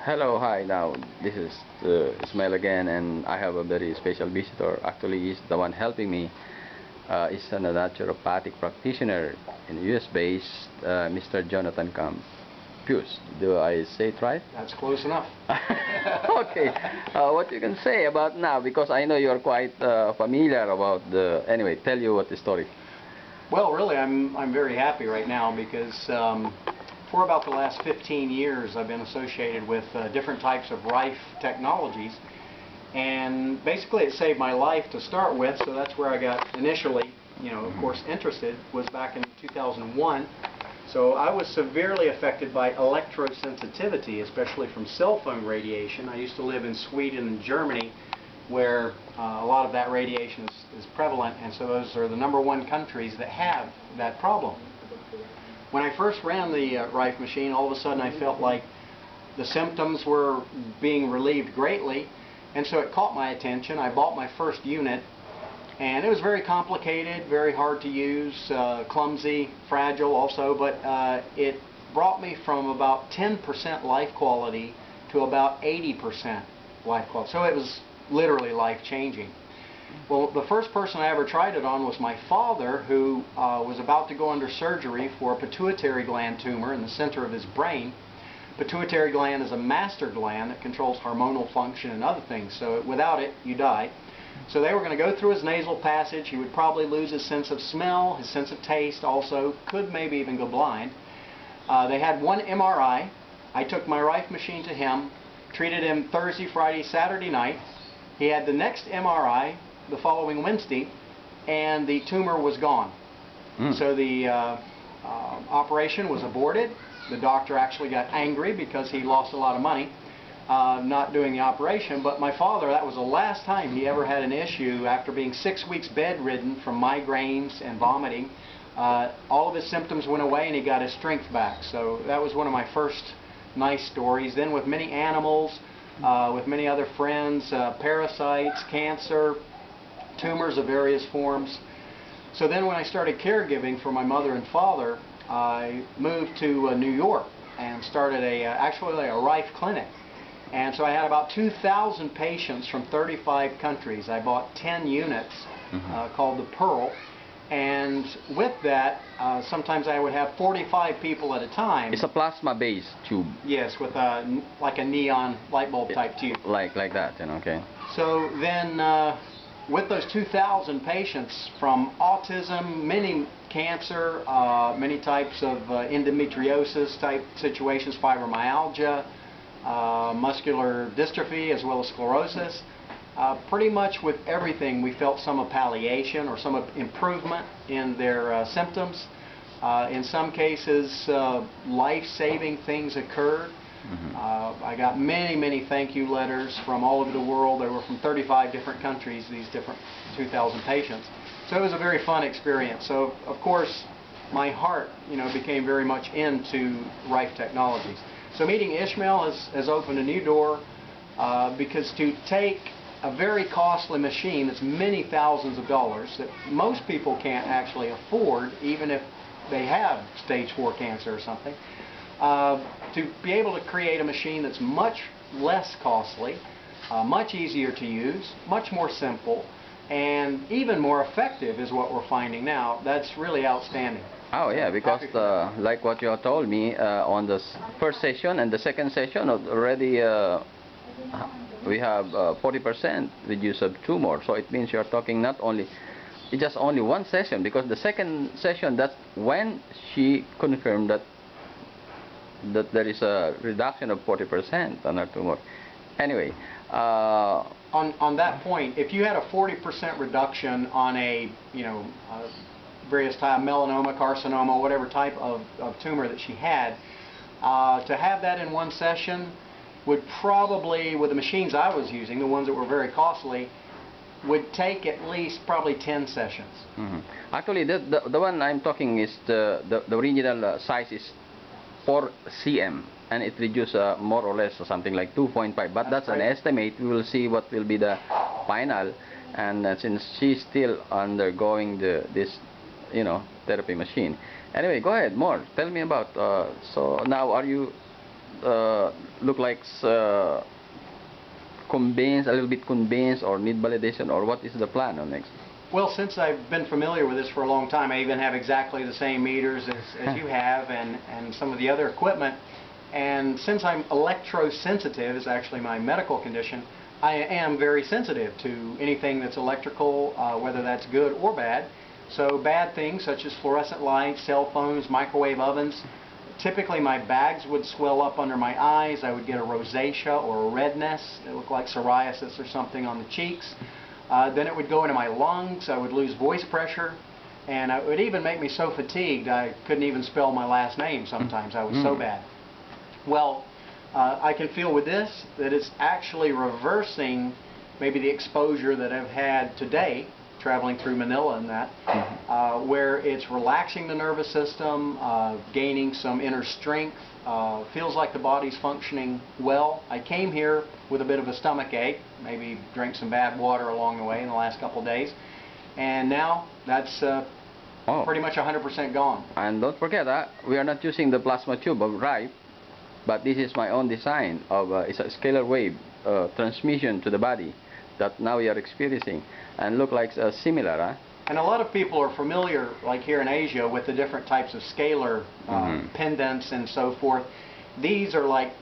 Hello, hi. Now this is Ismail again, and I have a very special visitor. Actually, he's the one helping me. He's a naturopathic practitioner in US based, Mr. Jonathan Kamphuis. Do I say it right? That's close enough. Okay. What you can say about now? Because I know you're quite familiar about the. Anyway, tell you what the story. Well, really, I'm very happy right now because for about the last 15 years I've been associated with different types of Rife technologies, and basically it saved my life to start with, so that's where I got initially, of course, interested, was back in 2001. So I was severely affected by electrosensitivity, especially from cell phone radiation. I used to live in Sweden and Germany, where a lot of that radiation is prevalent, and so those are the #1 countries that have that problem. When I first ran the Rife machine, all of a sudden I felt like the symptoms were being relieved greatly, and so it caught my attention. I bought my first unit, and it was very complicated, very hard to use, clumsy, fragile also, but it brought me from about 10% life quality to about 80% life quality. So it was literally life-changing. Well, the first person I ever tried it on was my father, who was about to go under surgery for a pituitary gland tumor in the center of his brain. Pituitary gland is a master gland that controls hormonal function and other things, so without it, you die. So they were going to go through his nasal passage. He would probably lose his sense of smell, his sense of taste also, could maybe even go blind. They had one MRI. I took my Rife machine to him, treated him Thursday, Friday, Saturday night. He had the next MRI the following Wednesday, and the tumor was gone. So the operation was aborted. The doctor actually got angry because he lost a lot of money not doing the operation, but my father, that was the last time he ever had an issue after being 6 weeks bedridden from migraines and vomiting. All of his symptoms went away and he got his strength back. So that was one of my first nice stories. Then with many animals, with many other friends, parasites, cancer, tumors of various forms. So then when I started caregiving for my mother and father, I moved to New York and started actually a Rife clinic. And so I had about 2,000 patients from 35 countries. I bought 10 units called the Pearl. And with that, sometimes I would have 45 people at a time. It's a plasma-based tube. Yes, with like a neon light bulb type tube. Like that, okay. So then with those 2,000 patients from autism, many cancer, many types of endometriosis type situations, fibromyalgia, muscular dystrophy, as well as sclerosis, pretty much with everything we felt some palliation or some improvement in their symptoms. In some cases, life-saving things occurred. I got many thank you letters from all over the world. They were from 35 different countries, these different 2,000 patients. So it was a very fun experience. So of course my heart became very much into Rife technologies. So meeting Ishmael has opened a new door because to take a very costly machine that's many thousands of dollars that most people can't actually afford, even if they have stage 4 cancer or something, to be able to create a machine that's much less costly, much easier to use, much more simple, and even more effective is what we're finding now. That's really outstanding. Oh yeah, because like what you have told me on the first session and the second session already we have 40% reduce of tumor. So it means you're talking not only, it's just only one session, because the second session, that's when she confirmed that there is a reduction of 40% on her tumor. Anyway, on that point, if you had a 40% reduction on a various type melanoma, carcinoma, whatever type of tumor that she had, to have that in one session would probably, with the machines I was using, the ones that were very costly, would take at least probably 10 sessions. Actually, the one I'm talking is the original size is 4 cm, and it reduces more or less something like 2.5, but that's an estimate. We will see what will be the final, and since she's still undergoing this therapy machine. Anyway, go ahead, more. Tell me about, so now are you look like convinced, a little bit convinced, or need validation, or what is the plan on next? Well, since I've been familiar with this for a long time, I even have exactly the same meters as you have, and some of the other equipment. And since I'm electrosensitive, is actually my medical condition, I am very sensitive to anything that's electrical, whether that's good or bad. So bad things such as fluorescent lights, cell phones, microwave ovens. Typically my bags would swell up under my eyes. I would get a rosacea or a redness. It looked like psoriasis or something on the cheeks. Then it would go into my lungs. I would lose voice pressure. And it would even make me so fatigued I couldn't even spell my last name sometimes. I was so bad. Well, I can feel with this that it's actually reversing maybe the exposure that I've had today, traveling through Manila and that, where it's relaxing the nervous system, gaining some inner strength, feels like the body's functioning well. I came here with a bit of a stomach ache, maybe drank some bad water along the way in the last couple of days, and now that's pretty much 100% gone. And don't forget that we are not using the plasma tube of Rife, but this is my own design of it's a scalar wave transmission to the body that now we are experiencing, and look like similar, huh? And a lot of people are familiar, like here in Asia, with the different types of scalar pendants and so forth. These are like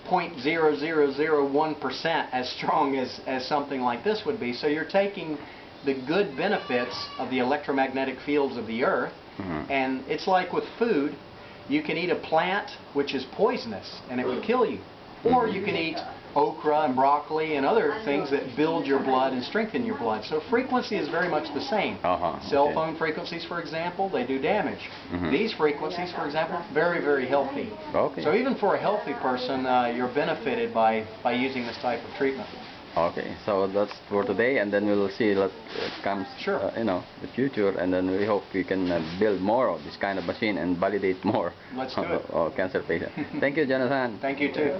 0.0001% as strong as something like this would be. So you're taking the good benefits of the electromagnetic fields of the earth, and it's like with food. You can eat a plant which is poisonous and it would kill you, or you can eat okra and broccoli and other things that build your blood and strengthen your blood. So frequency is very much the same. Cell phone frequencies, for example, they do damage. These frequencies, for example, very, very healthy. So even for a healthy person, you're benefited by using this type of treatment. Okay, so that's for today, and then we'll see what comes, you know, the future, and then we hope we can build more of this kind of machine and validate more Let's do it. cancer patients. Thank you, Jonathan. Thank you too.